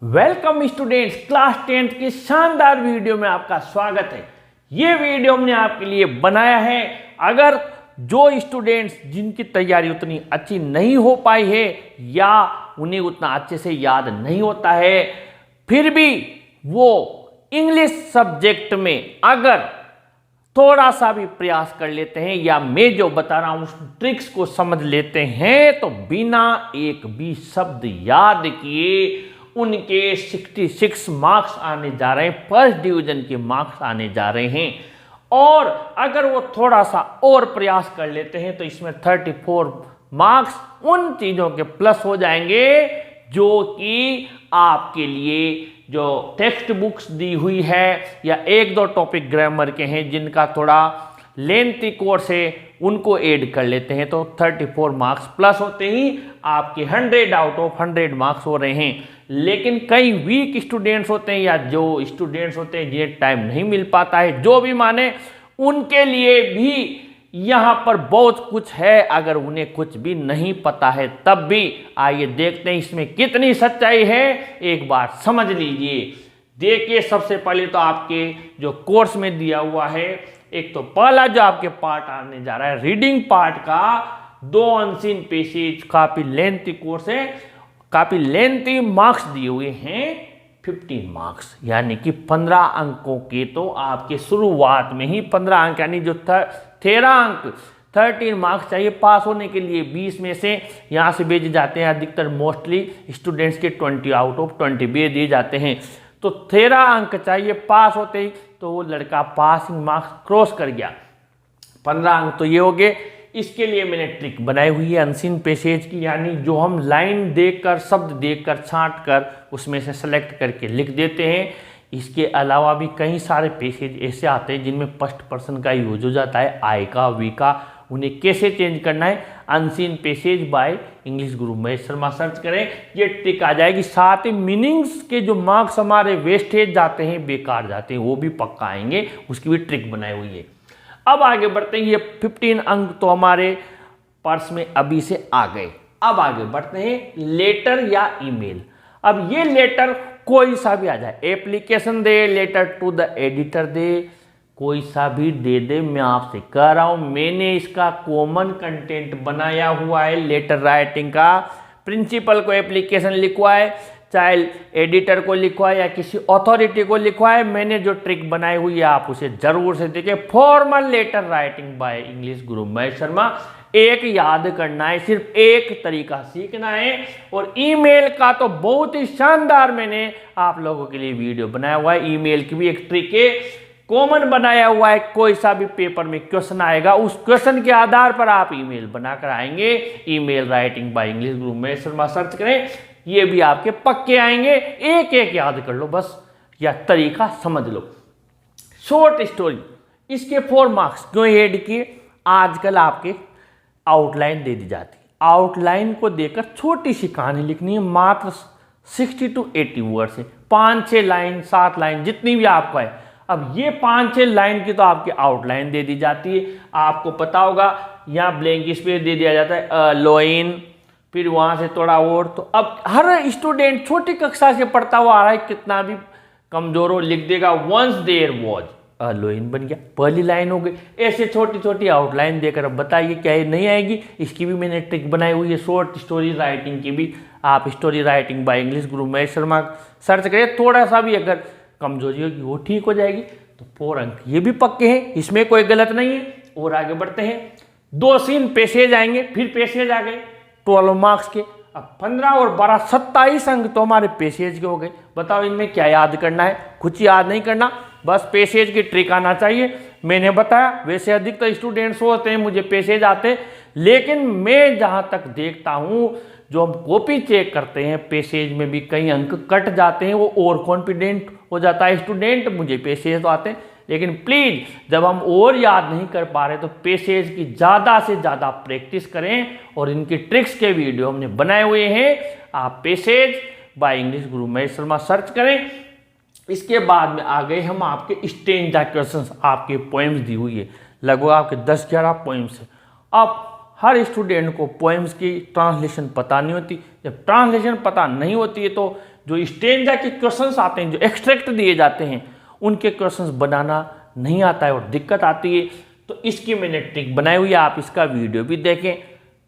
Welcome students, class 10th की शानदार video में आपका स्वागत है। ये वीडियो हमने आपके लिए बनाया है। अगर जो स्टूडेंट्स जिनकी तैयारी उतनी अच्छी नहीं हो पाई है या उन्हें उतना अच्छे से याद नहीं होता है, फिर भी वो इंग्लिश सब्जेक्ट में अगर थोड़ा सा भी प्रयास कर लेते हैं या मैं जो बता रहा हूं उस ट्रिक्स को समझ लेते हैं तो बिना एक भी शब्द याद किए उनके 66 मार्क्स आने जा रहे हैं, फर्स्ट डिवीजन के मार्क्स आने जा रहे हैं। और अगर वो थोड़ा सा और प्रयास कर लेते हैं तो इसमें 34 मार्क्स उन चीज़ों के प्लस हो जाएंगे जो कि आपके लिए जो टेक्स्ट बुक्स दी हुई है या एक दो टॉपिक ग्रामर के हैं जिनका थोड़ा लेंथी कोर्स है उनको ऐड कर लेते हैं तो 34 मार्क्स प्लस होते ही आपके 100 आउट ऑफ 100 मार्क्स हो रहे हैं। लेकिन कई वीक स्टूडेंट्स होते हैं या जो स्टूडेंट्स होते हैं जिन्हें टाइम नहीं मिल पाता है, जो भी माने, उनके लिए भी यहाँ पर बहुत कुछ है। अगर उन्हें कुछ भी नहीं पता है तब भी आइए देखते हैं इसमें कितनी सच्चाई है, एक बार समझ लीजिए। देखिए, सबसे पहले तो आपके जो कोर्स में दिया हुआ है, एक तो पहला जो आपके पार्ट आने जा रहा है रीडिंग पार्ट का 2 अनसीन पैसेज, काफी लेंथी कोर्स है, काफी लेंथी मार्क्स दिए हुए हैं 15 मार्क्स, यानी कि 15 अंकों के तो आपके शुरुआत में ही 15 अंक, यानी जो 13 अंक 13 मार्क्स चाहिए पास होने के लिए। 20 में से यहाँ से भेजे जाते हैं, अधिकतर मोस्टली स्टूडेंट्स के 20 आउट ऑफ 20 भेज दिए जाते हैं, तो 13 अंक चाहिए पास होते ही, तो वो लड़का पासिंग मार्क्स क्रॉस कर गया। 15 अंक तो ये हो गए। इसके लिए मैंने ट्रिक बनाई हुई है अनसीन पैसेज की, यानी जो हम लाइन देखकर, शब्द देखकर, छांट कर उसमें से सेलेक्ट करके लिख देते हैं। इसके अलावा भी कई सारे पैसेज ऐसे आते हैं जिनमें फर्स्ट पर्सन का यूज हो जाता है, आई का, वी का। उन्हें कैसे चेंज करना है, unseen passage bye English Guru Mahesh Sharma search करें, ये ट्रिक आ जाएगी। साथ ही मीनिंग्स के जो मार्क्स हमारे वेस्टेज जाते हैं, बेकार जाते हैं, वो भी पक्का आएंगे, उसकी भी ट्रिक बनाई हुई है। अब आगे बढ़ते हैं। ये 15 अंक तो हमारे पर्स में अभी से आ गए। अब आगे बढ़ते हैं लेटर या ईमेल। अब ये लेटर कोई सा भी आ जाए, एप्लीकेशन दे, लेटर टू द एडिटर दे, कोई सा भी दे दे, मैं आपसे कह रहा हूं मैंने इसका कॉमन कंटेंट बनाया हुआ है लेटर राइटिंग का। प्रिंसिपल को एप्लीकेशन लिखवाए, चाहे एडिटर को लिखवाए या किसी अथॉरिटी को लिखवाए, मैंने जो ट्रिक बनाई हुई है आप उसे जरूर से देखिए। Formal letter writing by English Guru Mahesh Sharma, एक याद करना है, सिर्फ एक तरीका सीखना है। और ईमेल का तो बहुत ही शानदार मैंने आप लोगों के लिए वीडियो बनाया हुआ है। ईमेल की भी एक ट्रिक है, कॉमन बनाया हुआ है। कोई सा भी पेपर में क्वेश्चन आएगा, उस क्वेश्चन के आधार पर आप ईमेल बनाकर आएंगे। Email writing by English Guru Mahesh Sharma search करें, ये भी आपके पक्के आएंगे। एक एक याद कर लो बस, या तरीका समझ लो। शॉर्ट स्टोरी, इसके 4 मार्क्स क्यों ऐड किए? आजकल आपके आउटलाइन दे दी जाती है, आउटलाइन को देकर छोटी सी कहानी लिखनी है, मात्र 60 to 80 वर्ड से, 5-6 लाइन, 7 लाइन, जितनी भी आपको है। अब ये 5-6 लाइन की तो आपकी आउटलाइन दे दी जाती है। आपको पता होगा यहाँ ब्लैंक स्पेस दे दिया जाता है, लोइन, फिर वहाँ से थोड़ा और। तो अब हर स्टूडेंट छोटी कक्षा से पढ़ता हुआ आ रहा है, कितना भी कमजोर हो, लिख देगा वंस देयर वॉज, लोइन बन गया, पहली लाइन हो गई। ऐसे छोटी छोटी आउटलाइन देकर अब बताइए क्या ये नहीं आएगी? इसकी भी मैंने ट्रिक बनाई हुई है, शॉर्ट स्टोरी राइटिंग की भी। आप story writing by English Guru Mahesh Sharma search करिए, थोड़ा सा भी अगर कमजोरी होगी वो ठीक हो जाएगी। तो 4 अंक ये भी पक्के हैं, इसमें कोई गलत नहीं है। और आगे बढ़ते हैं। 2 सीन पैसेज आएंगे, फिर पैसेज आ गए 12 मार्क्स के। अब 15 और 12 27 अंक तो हमारे पैसेज के हो गए। बताओ इनमें क्या याद करना है? कुछ याद नहीं करना, बस पैसेज की ट्रिक आना चाहिए। मैंने बताया, वैसे अधिकतर स्टूडेंट्स सोचते हैं मुझे पैसेज आते, लेकिन मैं जहाँ तक देखता हूँ, जो हम कॉपी चेक करते हैं, पैसेज में भी कई अंक कट जाते हैं। वो ओवर कॉन्फिडेंट हो जाता है स्टूडेंट, मुझे पैसेज तो आते हैं। लेकिन प्लीज़, जब हम और याद नहीं कर पा रहे तो पैसेज की ज़्यादा से ज़्यादा प्रैक्टिस करें। और इनकी ट्रिक्स के वीडियो हमने बनाए हुए हैं, आप passage bye English Guru Mahesh Sharma search करें। इसके बाद में आ गए हम आपके स्टेंजा क्वेश्चंस, आपके पोएम्स दी हुई है, लगभग आपके 10-11 पोएम्स है। अब हर स्टूडेंट को पोएम्स की ट्रांसलेशन पता नहीं होती। जब ट्रांसलेशन पता नहीं होती है तो जो स्टेंजा के क्वेश्चंस आते हैं, जो एक्सट्रैक्ट दिए जाते हैं, उनके क्वेश्चंस बनाना नहीं आता है और दिक्कत आती है। तो इसकी मैंने ट्रिक बनाई हुई है, आप इसका वीडियो भी देखें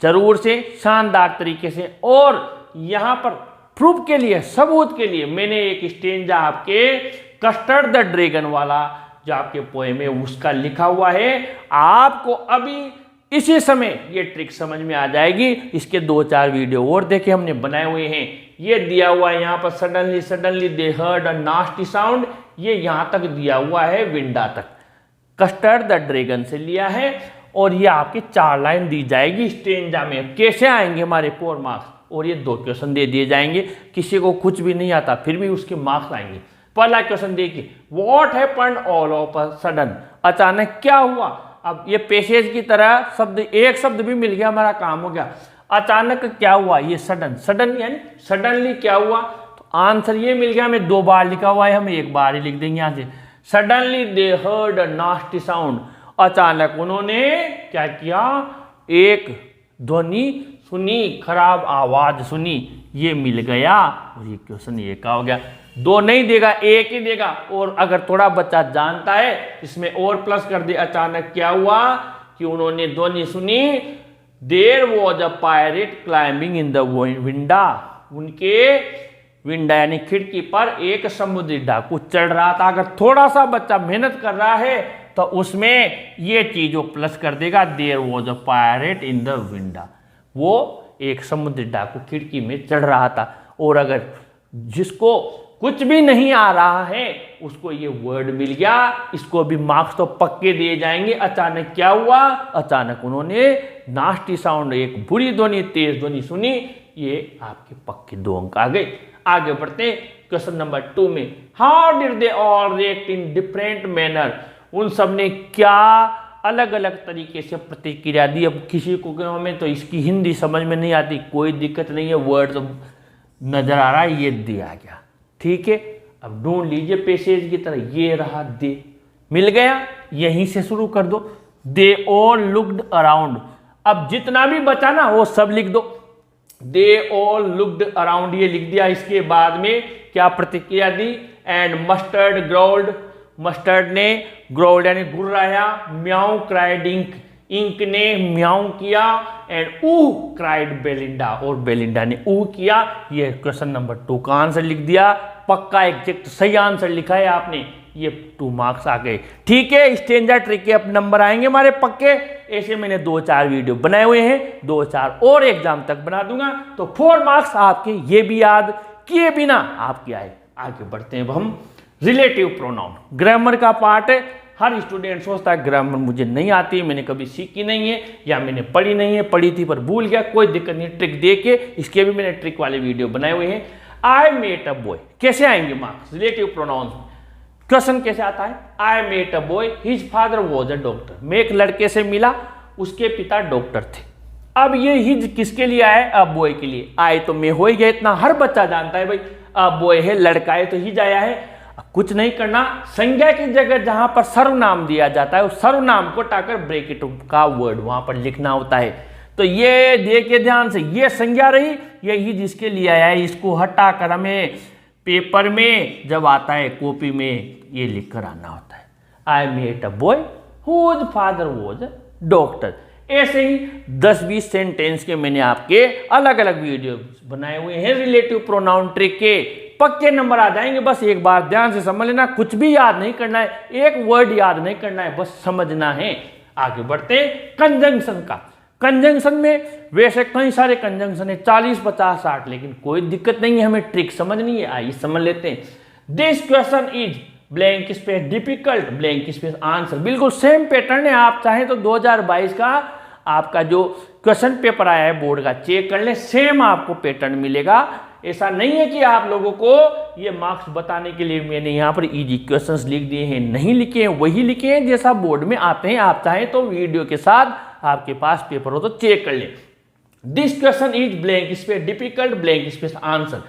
जरूर से शानदार तरीके से। और यहाँ पर प्रूफ के लिए, सबूत के लिए मैंने एक स्टेंजा आपके कस्टर्ड द ड्रैगन वाला जो आपके पोएम है उसका लिखा हुआ है। आपको अभी इसी समय ये ट्रिक समझ में आ जाएगी। इसके 2-4 वीडियो और देखे हमने बनाए हुए हैं। ये दिया हुआ है यहाँ पर, suddenly they heard a nasty sound, ये यहाँ तक दिया हुआ है, विंडा तक, कस्टर्ड द ड्रैगन से लिया है। और ये आपकी 4 लाइन दी जाएगी स्टेंजा में। कैसे आएंगे हमारे 4 मार्क्स, और ये 2 क्वेश्चन दे दिए जाएंगे। किसी को कुछ भी नहीं आता फिर भी उसके मार्क्स आएंगे। पहला क्वेश्चन देखिए, what happened all of a sudden, अचानक क्या हुआ। अब ये पैसेज की तरह शब्द, एक शब्द भी मिल गया, हमारा काम हो गया। अचानक क्या हुआ, ये सडन यानी सडनली क्या हुआ। तो आंसर ये मिल गया, हमें 2 बार लिखा हुआ है, हम 1 बार ही लिख देंगे यहाँ से। Suddenly they heard a nasty sound, अचानक उन्होंने क्या किया, एक ध्वनि सुनी, खराब आवाज सुनी, ये मिल गया। और ये क्वेश्चन ये का हो गया। 2 नहीं देगा, 1 ही देगा। और अगर थोड़ा बच्चा जानता है इसमें और प्लस कर दे, अचानक क्या हुआ कि उन्होंने ध्वनि सुनी, there was a pirate climbing in the window, उनके विंडा यानी खिड़की पर एक समुद्री डाकू चढ़ रहा था। अगर थोड़ा सा बच्चा मेहनत कर रहा है तो उसमें ये चीजों प्लस कर देगा, there was a pirate in the window, वो एक समुद्री डाकू खिड़की में चढ़ रहा था। और अगर जिसको कुछ भी नहीं आ रहा है उसको ये वर्ड मिल गया, इसको भी मार्क्स तो पक्के दिए जाएंगे। अचानक क्या हुआ, अचानक उन्होंने नास्टी साउंड, एक बुरी ध्वनि, तेज ध्वनि सुनी, ये आपके पक्के 2 अंक आ गए। आगे बढ़ते हैं क्वेश्चन नंबर 2 में, how did they all react in different manner, उन सब ने क्या अलग अलग तरीके से प्रतिक्रिया दी। अब किसी को हमें तो इसकी हिंदी समझ में नहीं आती, कोई दिक्कत नहीं है, वर्ड तो नजर आ रहा है, ये दिया गया, ठीक है। अब ढूंढ लीजिए पैसेज की तरह, ये रहा, दे मिल गया, यहीं से शुरू कर दो। दे ऑल लुक्ड अराउंड, अब जितना भी बचा ना वो सब लिख दो। दे ऑल लुक्ड अराउंड ये लिख दिया। इसके बाद में क्या प्रतिक्रिया दी, एंड मस्टर्ड ग्रोल्ड, मस्टर्ड ने ग्रोल्ड यानी गुर्राया, म्याऊ क्राइड इंक, इंक ने म्याऊ किया, एंड ऊ क्राइड बेलिंडा, और बेलिंडा ने ऊ किया। ये क्वेश्चन नंबर 2 का आंसर लिख दिया, पक्का एग्जैक्ट सही आंसर लिखा है आपने, ये 2 मार्क्स आ गए, ठीक है। स्टेंजा ट्रिक के अब नंबर आएंगे हमारे पक्के। ऐसे मैंने 2-4 वीडियो बनाए हुए हैं, 2-4 और एग्जाम तक बना दूंगा, तो 4 मार्क्स आपके ये भी याद किए बिना आपके आए। आगे बढ़ते हैं अब हम रिलेटिव प्रोनाउन, ग्रामर का पार्ट है। हर स्टूडेंट सोचता है ग्रामर मुझे नहीं आती है, मैंने कभी सीखी नहीं है, या मैंने पढ़ी नहीं है, पढ़ी थी पर भूल गया, कोई दिक्कत नहीं, ट्रिक दे के इसके भी मैंने ट्रिक वाले वीडियो बनाए हुए हैं। आई मेट अ बॉय, कैसे आएंगे मार्क्स रिलेटिव प्रोनाउन, क्वेश्चन कैसे आता है, I met a boy his father was a doctor, मैं एक लड़के से मिला, उसके पिता डॉक्टर थे। अब ये हिज किसके लिए आया, अ बॉय के लिए। आई तो मैं हो ही गया, इतना हर बच्चा जानता है भाई, अ बॉय है, लड़का है, तो हिज आया है। कुछ नहीं करना, संज्ञा की जगह जहां पर सर्वनाम दिया जाता है उस सर्वनाम को हटाकर ब्रैकेट का वर्ड वहां पर लिखना होता है। तो ये देखिए ध्यान से, ये संज्ञा रही, यही जिसके लिए आया है, इसको हटाकर हमें पेपर में जब आता है कॉपी में ये लिखकर आना होता है, I met a boy whose father was doctor. ऐसे ही 10-20 सेंटेंस के मैंने आपके अलग अलग वीडियो बनाए हुए हैं रिलेटिव प्रोनाउन ट्रिक के, पक्के नंबर आ जाएंगे। बस एक बार ध्यान से समझ लेना, कुछ भी याद नहीं करना है, एक वर्ड याद नहीं करना है, बस समझना है। आगे बढ़ते हैं कंजंक्शन का। कंजंक्शन में वैसे कई सारे कंजंक्शन है, 40, 50, 60, लेकिन कोई दिक्कत नहीं है, हमें ट्रिक समझनी है। आइए समझ लेते हैं। This question is blank space difficult, blank space answer. बिल्कुल सेम पैटर्न है, आप चाहें तो 2022 का आपका जो क्वेश्चन पेपर आया है बोर्ड का चेक कर ले, सेम आपको पैटर्न मिलेगा। ऐसा नहीं है कि आप लोगों को ये मार्क्स बताने के लिए मैंने यहाँ पर इजी क्वेश्चंस लिख दिए हैं, नहीं लिखे हैं, वही लिखे हैं जैसा बोर्ड में आते हैं। आप चाहें तो वीडियो के साथ आपके पास पेपर हो तो चेक कर लें। This question is blank space difficult, blank space answer.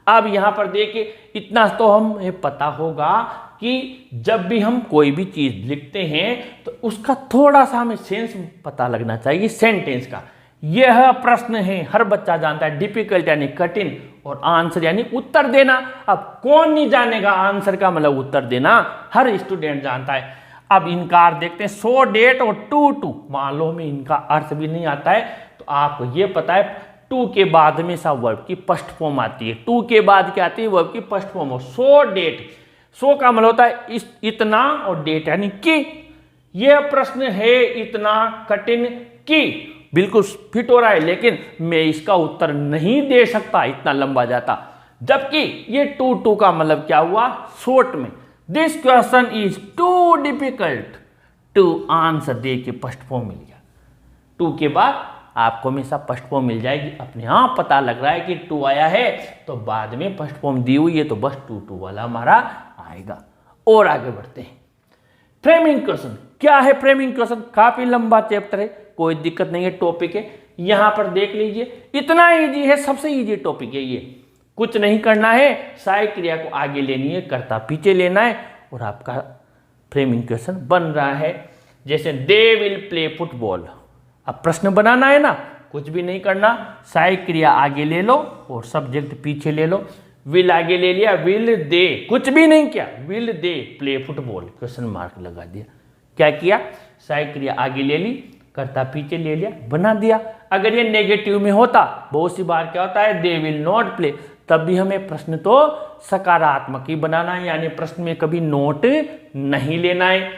अब यहाँ पर देखिए, इतना तो हमें पता होगा कि जब भी हम कोई भी चीज लिखते हैं तो उसका थोड़ा सा हमें सेंस पता लगना चाहिए सेंटेंस का। यह प्रश्न है, हर बच्चा जानता है, डिफिकल्ट यानी कठिन, और आंसर यानी उत्तर देना। अब कौन नहीं जानेगा आंसर का मतलब उत्तर देना, हर स्टूडेंट जानता है। अब इनकार देखते हैं, सो डेट और टू मान लो हमें इनका अर्थ भी नहीं आता है तो आपको ये पता है टू के बाद हमेशा वर्ब की फर्स्ट फॉर्म आती है। टू के बाद क्या आती है? वर्ब की फर्स्ट फॉर्म हो। सो डेट, सो का मतलब होता है इतना और डेट यानी कि। यह प्रश्न है इतना कठिन कि बिल्कुल फिट हो रहा है, लेकिन मैं इसका उत्तर नहीं दे सकता, इतना लंबा जाता। जबकि ये टू का मतलब क्या हुआ? शॉर्ट में। This question is too difficult to answer, दे के फर्स्ट फॉर्म मिल गया। टू के बाद आपको हमेशा फर्स्ट फॉर्म मिल जाएगी। अपने आप पता लग रहा है कि टू आया है तो बाद में फर्स्ट फॉर्म दी हुई है तो बस टू वाला हमारा आएगा। और आगे बढ़ते हैं। फ्रेमिंग क्वेश्चन क्या है? फ्रेमिंग क्वेश्चन काफी लंबा चैप्टर है, कोई दिक्कत नहीं है, टॉपिक है। यहां पर देख लीजिए, इतना इजी है, सबसे इजी टॉपिक है ये। कुछ नहीं करना है, सहायक क्रिया को आगे लेनी है, कर्ता पीछे लेना है और आपका फ्रेमिंग क्वेश्चन बन रहा है। जैसे दे विल प्ले फुटबॉल, अब प्रश्न बनाना है ना, कुछ भी नहीं करना, सहायक क्रिया आगे ले लो और सब्जेक्ट पीछे ले लो। विल आगे ले लिया, विल दे, कुछ भी नहीं किया, will they play football, question mark लगा दिया। क्या किया? सहायक क्रिया आगे ले ली, कर्ता पीछे ले लिया, बना दिया। अगर ये नेगेटिव में होता, बहुत सी बार क्या होता है, दे विल नॉट प्ले, तब भी हमें प्रश्न तो सकारात्मक ही बनाना है, यानी प्रश्न में कभी नोट नहीं लेना है।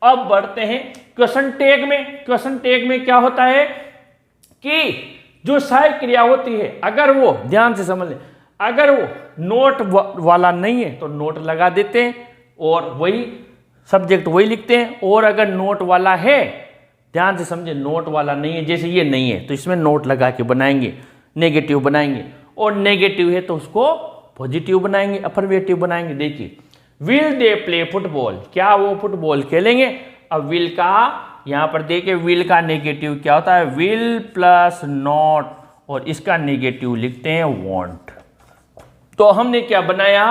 अब बढ़ते हैं क्वेश्चन टैग में। क्वेश्चन टैग में क्या होता है कि जो सहायक क्रिया होती है, अगर वो, ध्यान से समझ लें, अगर वो नोट वाला नहीं है तो नोट लगा देते हैं और वही सब्जेक्ट वही लिखते हैं। और अगर नोट वाला है, ध्यान से समझे, नोट वाला नहीं है, जैसे ये नहीं है तो इसमें नोट लगा के बनाएंगे, नेगेटिव बनाएंगे। और नेगेटिव है तो उसको पॉजिटिव बनाएंगे, अफर्मेटिव बनाएंगे। देखिए, विल दे प्ले फुटबॉल, क्या वो फुटबॉल खेलेंगे? अब विल का यहां पर देखिए, विल का नेगेटिव क्या होता है? विल प्लस नॉट, और इसका नेगेटिव लिखते हैं वांट। तो हमने क्या बनाया?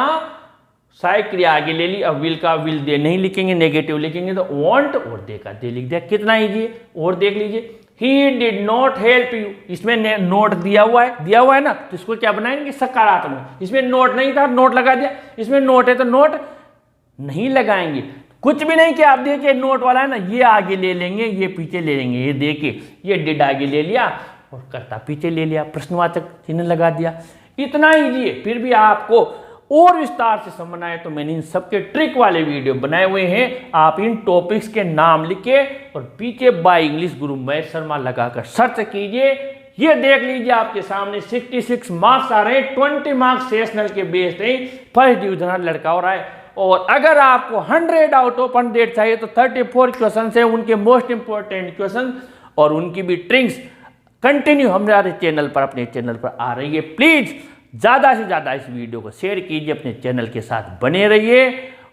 सहायक क्रिया आगे ले ली। अब विल का विल दे नहीं लिखेंगे, नेगेटिव लिखेंगे तो वांट और दे का दे लिख दिया। कितना इजी है। और देख लीजिए, he did not help you, इसमें नोट दिया हुआ है ना, तो इसको क्या बनाएंगे? सकारात्मक। इसमें नोट नहीं था, नोट लगा दिया। इसमें नोट है तो नोट नहीं लगाएंगे। कुछ भी नहीं किया। आप देखिए, नोट वाला है ना, ये आगे ले लेंगे, ये पीछे ले लेंगे। ये देखिए, ये डिड आगे ले लिया और कर्ता पीछे ले लिया, प्रश्नवाचक चिन्ह लगा दिया। इतना ईजी है। फिर भी आपको और विस्तार से समझना है तो मैंने इन सबके ट्रिक वाले वीडियो बनाए हुए हैं। आप इन टॉपिक्स के नाम लिखिए और पीछे बाय इंग्लिश गुरु महेश शर्मा लगाकर सर्च कीजिए। ये देख लीजिए, आपके सामने 66 मार्क्स आ रहे हैं, 20 मार्क्स सेशनल के बेस पे फर्स्ट डिविजनल लड़का हो रहा है। और अगर आपको 100 आउट ऑफ 100 चाहिए तो 34 क्वेश्चन है, उनके मोस्ट इंपॉर्टेंट क्वेश्चन और उनकी भी ट्रिक्स कंटिन्यू हमारे चैनल पर, अपने चैनल पर आ रही है। प्लीज ज़्यादा से ज़्यादा इस वीडियो को शेयर कीजिए, अपने चैनल के साथ बने रहिए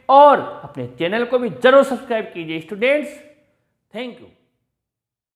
और अपने चैनल को भी जरूर सब्सक्राइब कीजिए स्टूडेंट्स। Thank you.